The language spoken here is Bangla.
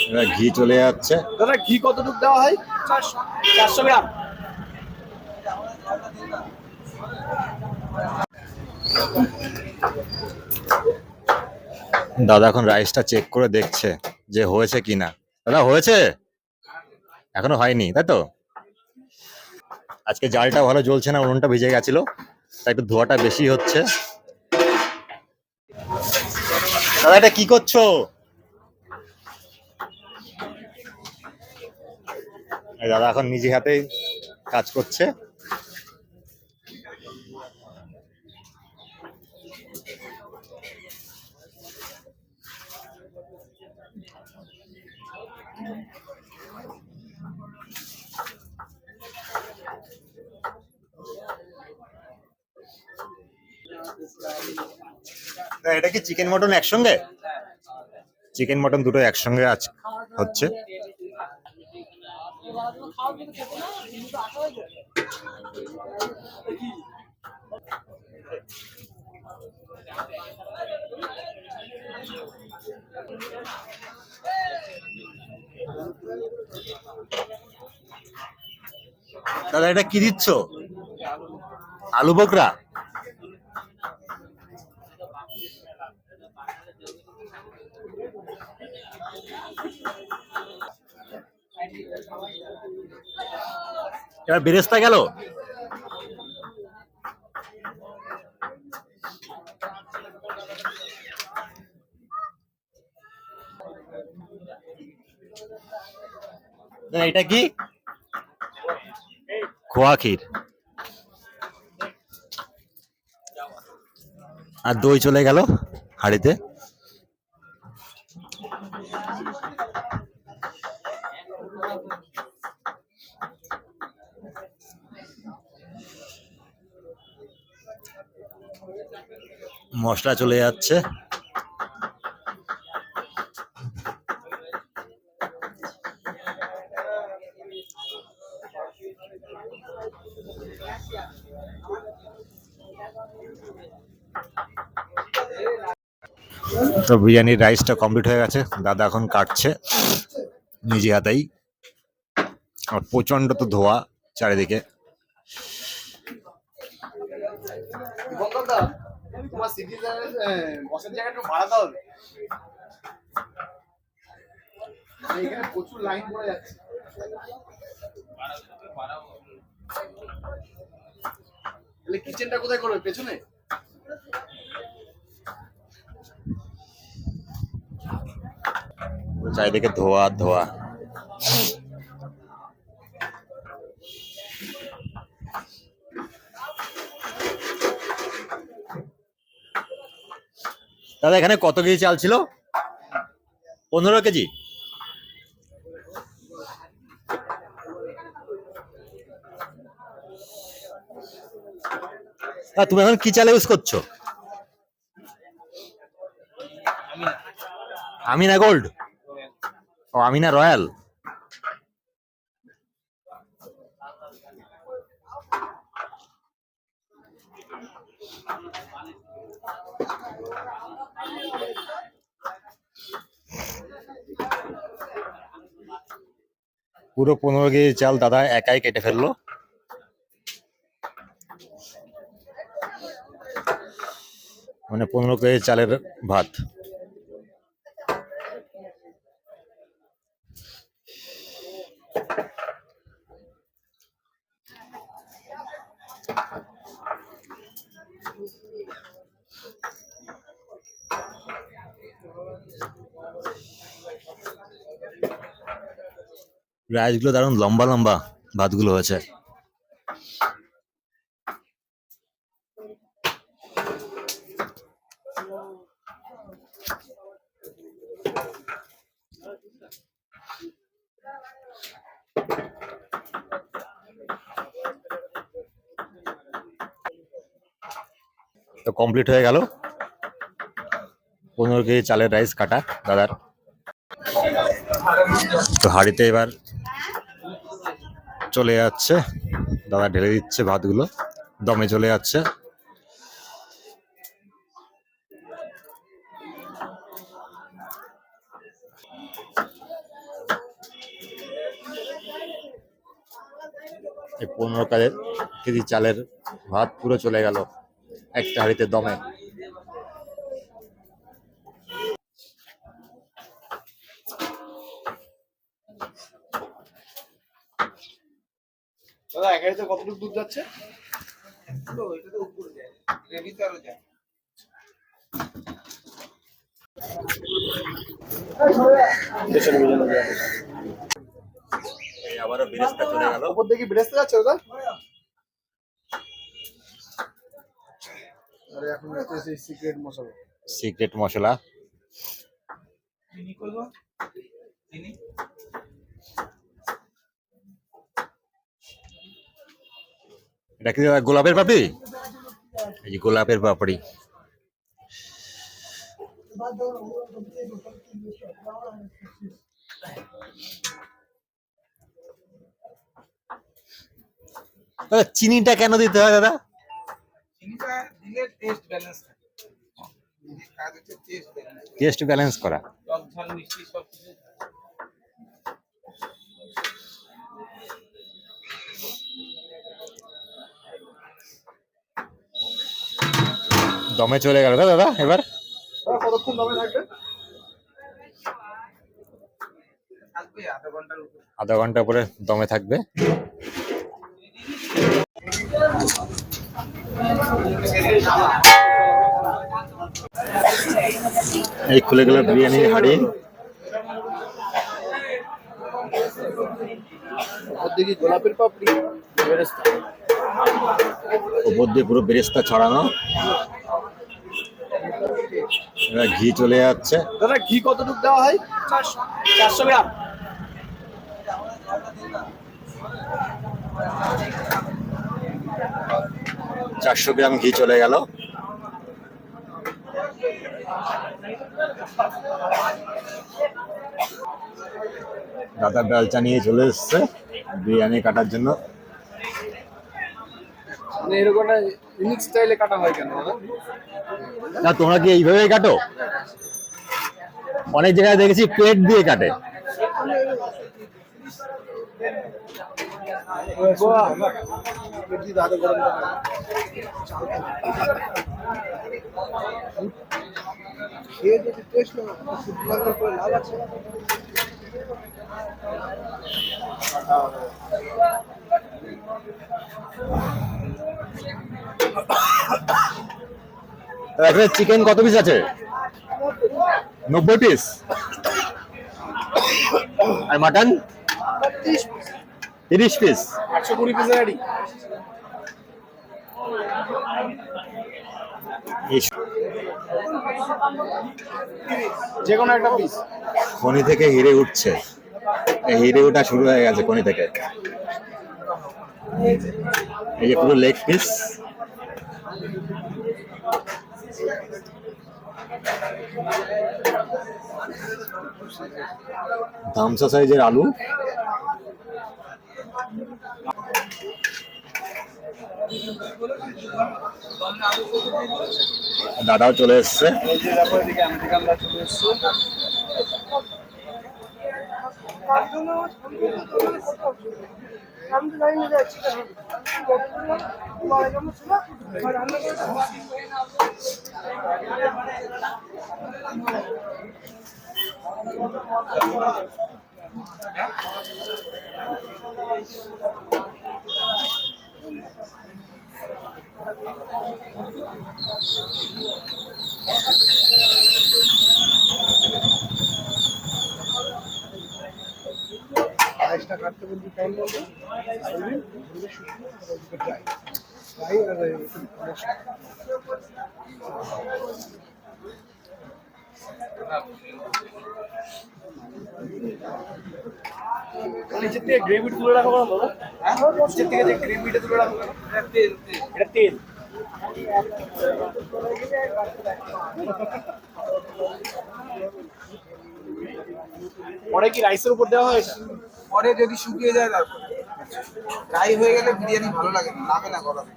এবার ঘি চলে যাচ্ছে। দাদা ঘি কতটুকু দেওয়া হয়? 400 গ্রাম। দাদা এখন রাইসটা চেক করে দেখছে যে হয়েছে কিনা। দাদা হয়েছে? এখনো হয়নি তাই তো? আজকে জালটা ভালো জ্বলছে না, উনুনটা ভিজে গেছিল, তাই একটু ধোঁয়াটা বেশি হচ্ছে। দাদা এটা কি করছো? দাদা এখন নিজে হাতেই কাজ করছে। এটা কি চিকেন মটন একসঙ্গে? চিকেন মটন দুটো একসঙ্গে হচ্ছে। দাদা এটা কি দিচ্ছ? আলু বোখরা? এবার বেরেস্তা গেল। এটা কি? খোয়া ক্ষীর আর দই চলে গেল হাঁড়িতে। মশলা চলে যাচ্ছে। তো বিরিয়ানির রাইসটা কমপ্লিট হয়ে গেছে, দাদা এখন কাটছে নিজে হাতেই। আর প্রচন্ড তো ধোয়া চারিদিকে। তোমার সিটি বসার জায়গাটা ভাড়া দাও। এখানে প্রচুর লাইন পড়ে যাচ্ছে। তাহলে কিচেনটা কোথায় করবে? পেছনে? চারিদিকে ধোয়া ধোয়া। দাদা এখানে কত কেজি চাল ছিল? 15 কেজি। তুমি এখন কি চাল ইউজ করছো? আমিনা গোল্ড। ও আমিনা রয়্যাল। পুরো 15 কেজি চাল দাদা একাই কেটে ফেললো। মানে 15 কেজি চালের ভাত। রাইসগুলো দারুণ লম্বা লম্বা ভাতগুলো হয়েছে। তো কমপ্লিট হয়ে গেল 15 কেজি চালের রাইস কাটা দাদার। তো হাঁড়িতে এবার চলে যাচ্ছে, দাদা ঢেলে দিচ্ছে ভাতগুলো, দমে চলে যাচ্ছে। এই 15 কেজি চালের ভাত পুরো চলে গেল একটা হাঁড়িতে দমে। দাদা এক হাঁড়িতে কতটুকু দুধ যাচ্ছে? তো এটা তো উপরে যায়, গ্রেভিতে আরো যায়। এই আবারও বেরেস্তা চলে গেল। উপর দেখি বেরেস্তা যাচ্ছে দাদা। আরে এখন হচ্ছে সিক্রেট মশলা। সিক্রেট মশলা। চিনি করবো, চিনি এটা কি গোলাপের পাপড়ি? এই যে গোলাপের পাপড়ি। দাদা চিনিটা কেন দিতে হয় দাদা? চিনিটা দিলে টেস্ট ব্যালেন্স থাকে। কাজ হচ্ছে টেস্ট ব্যালেন্স, টেস্ট ব্যালেন্স করা। টক ঝাল মিষ্টি সব কিছু। দমে চলে গেল দাদা এবার। কতক্ষণ দমে থাকবে? থাকবে আধা ঘন্টার উপর। আধা ঘন্টা পরে দমে থাকবে। এই খুলে গেল বিরিয়ানির হাঁড়ি। ওর দিকে গোলাপের পাপড়ি, বেরেস্তা। উপর দিয়ে পুরো বেরেস্তা ছড়ানো। এবার ঘি চলে যাচ্ছে। দাদা ঘি কতটুকু দেওয়া হয়? 400 গ্রাম। চারশো গ্রাম ঘি চলে গেল। দাদা বেলচা নিয়ে চলে এসছে বিরিয়ানি কাটার জন্য। মানে এরকম একটা ইউনিক স্টাইলে কাটা হয় কেন দাদা? না তোমরা কি এইভাবেই কাটো? অনেক জায়গায় দেখেছি প্লেট দিয়ে কাটে। খেয়ে যদি টেস্ট না ফুড ব্লগার করে লাভ আছে। এখানে চিকেন কত পিস আছে? 90 পিস। আর মাটন 30 পিস। 120 পিসের গাড়ি। যে কোনো একটা পিস। খনি থেকে হিরে উঠছে। এই হিরে ওঠা শুরু হয়ে গেছে খনি থেকে। এই যে পুরো লেগ পিস। ধামসা সাইজের আলু। দাদাও চলে এসছে। রাইসটা কাটতে বলতে টাইম বলতে ফ্রাই আর নিচের থেকে গ্রেভি তুলে রাখো না দাদা? নিচের থেকে যে গ্রেভিটা তুলে রাখো, এটা তেল। পরে কি রাইসের উপর দেওয়া হয় এটা? পরে যদি শুকিয়ে যায় তারপর ড্রাই হয়ে গেলে বিরিয়ানি ভালো লাগে না, নামে না গরমে।